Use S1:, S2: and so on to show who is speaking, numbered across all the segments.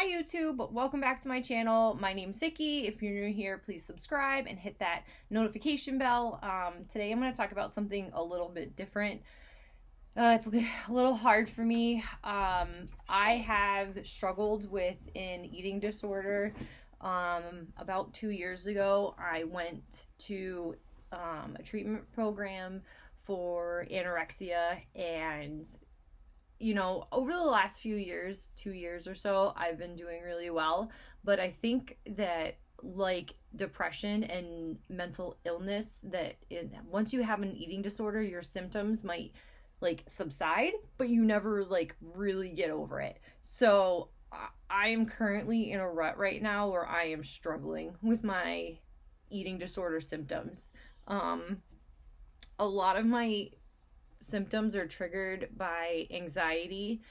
S1: Hi YouTube, welcome back to my channel. My name's Vicky. If you're new here, please subscribe and hit that notification bell. Today I'm going to talk about something a little bit different. It's a little hard for me. I have struggled with an eating disorder. About 2 years ago, I went to a treatment program for anorexia, and over the last few years, 2 years or so, I've been doing really well. But I think that, like depression and mental illness, once you have an eating disorder, your symptoms might subside, but you never really get over it. So I am currently in a rut right now where I am struggling with my eating disorder symptoms. A lot of my symptoms are triggered by anxiety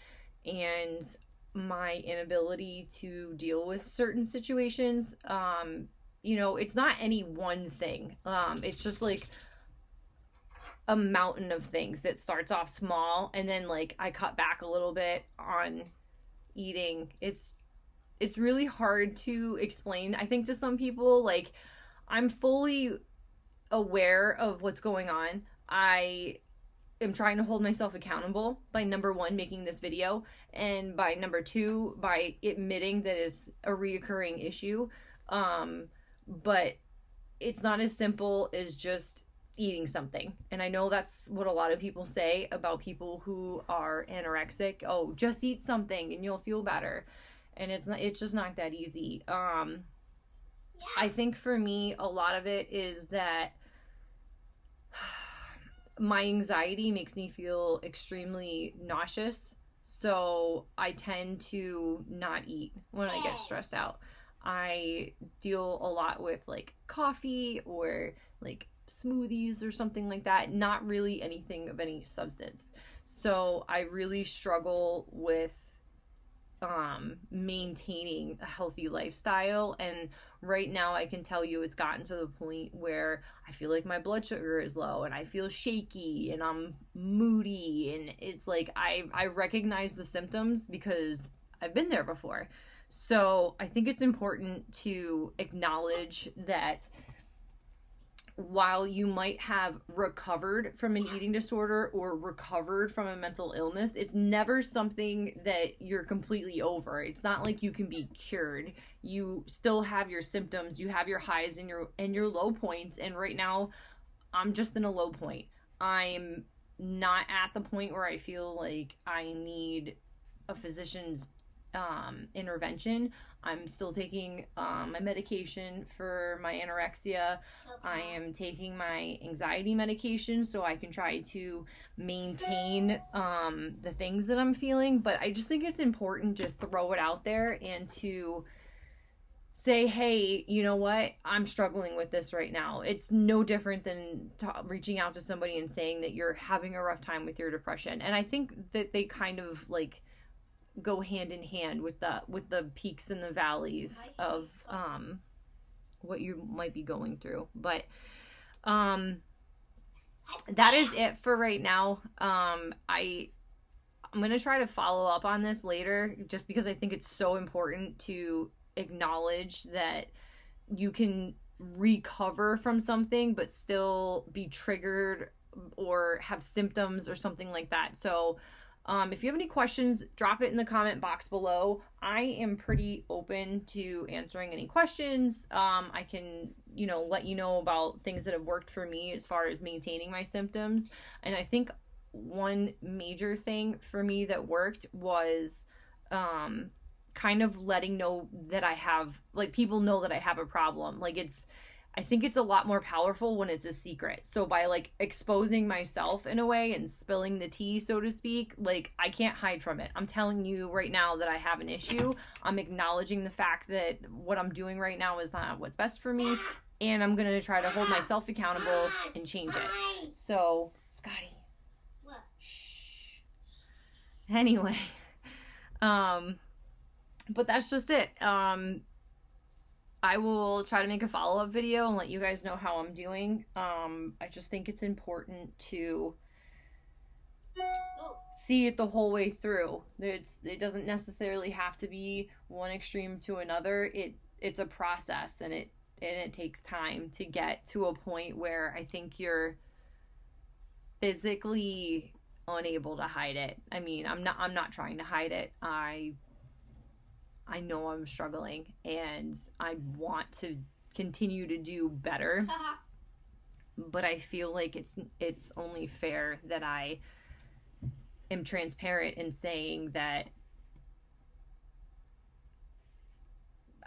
S1: and my inability to deal with certain situations. It's not any one thing. It's just a mountain of things that starts off small, and then I cut back a little bit on eating. It's really hard to explain, I think, to some people. I'm fully aware of what's going on. I am trying to hold myself accountable by, number one, making this video, and by number two, by admitting that it's a reoccurring issue. But it's not as simple as just eating something. And I know that's what a lot of people say about people who are anorexic. Oh, just eat something and you'll feel better. And it's just not that easy. I think for me, a lot of it is that my anxiety makes me feel extremely nauseous, so I tend to not eat when I get stressed out. I deal a lot with coffee or smoothies or something like that, not really anything of any substance. So I really struggle with maintaining a healthy lifestyle, and right now I can tell you it's gotten to the point where I feel like my blood sugar is low and I feel shaky and I'm moody, and it's I recognize the symptoms because I've been there before. So I think it's important to acknowledge that while you might have recovered from an eating disorder or recovered from a mental illness, it's never something that you're completely over. It's not like you can be cured. You still have your symptoms, you have your highs and your low points, and right now I'm just in a low point. I'm not at the point where I feel like I need a physician's intervention. I'm still taking my medication for my anorexia. I am taking my anxiety medication so I can try to maintain the things that I'm feeling. But I just think it's important to throw it out there and to say, hey, you know what? I'm struggling with this right now. It's no different than reaching out to somebody and saying that you're having a rough time with your depression. And I think that they kind of go hand in hand with the peaks and the valleys of what you might be going through. But that is it for right now. I'm gonna try to follow up on this later, just because I think it's so important to acknowledge that you can recover from something but still be triggered or have symptoms or something like that. So if you have any questions, drop it in the comment box below. I am pretty open to answering any questions. I can, let you know about things that have worked for me as far as maintaining my symptoms. And I think one major thing for me that worked was kind of letting know that I have, people know that I have a problem. I think it's a lot more powerful when it's a secret. So by exposing myself in a way and spilling the tea, so to speak, I can't hide from it. I'm telling you right now that I have an issue. I'm acknowledging the fact that what I'm doing right now is not what's best for me, and I'm going to try to hold myself accountable and change it. So, Scotty. What? Shh. Anyway, but that's just it. I will try to make a follow-up video and let you guys know how I'm doing. I just think it's important to see it the whole way through. It doesn't necessarily have to be one extreme to another. It's a process, and it takes time to get to a point where I think you're physically unable to hide it. I mean, I'm not trying to hide it. I know I'm struggling, and I want to continue to do better. But I feel like it's only fair that I am transparent in saying that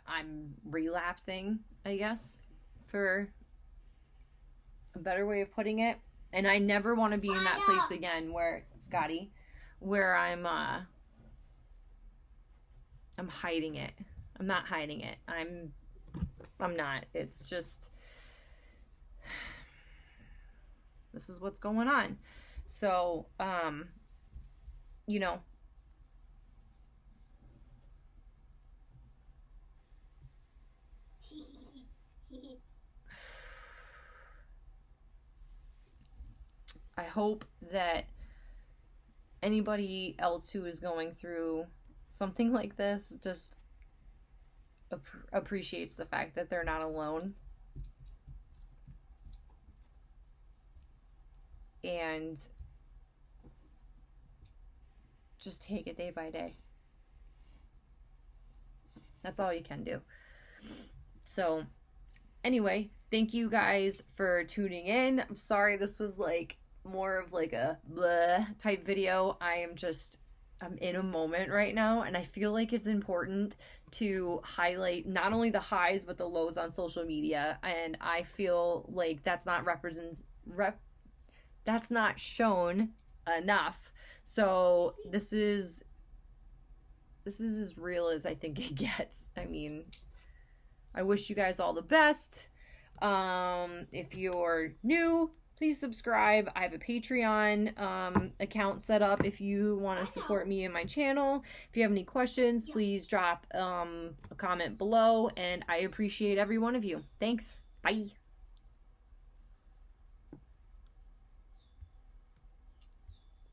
S1: I'm relapsing, I guess, for a better way of putting it. And I never want to be in that place again where, Scotty, where I'm hiding it. I'm not hiding it. I'm not. It's just, this is what's going on. So, you know, I hope that anybody else who is going through something like this just appreciates the fact that they're not alone. And just take it day by day. That's all you can do. So, anyway, thank you guys for tuning in. I'm sorry this was like more of like a bleh type video. I'm in a moment right now, and I feel like it's important to highlight not only the highs but the lows on social media, and I feel like that's not shown enough. So this is as real as I think it gets. I mean, I wish you guys all the best. If you're new, please subscribe. I have a Patreon account set up if you want to support me and my channel. If you have any questions, please drop a comment below, and I appreciate every one of you. Thanks. Bye.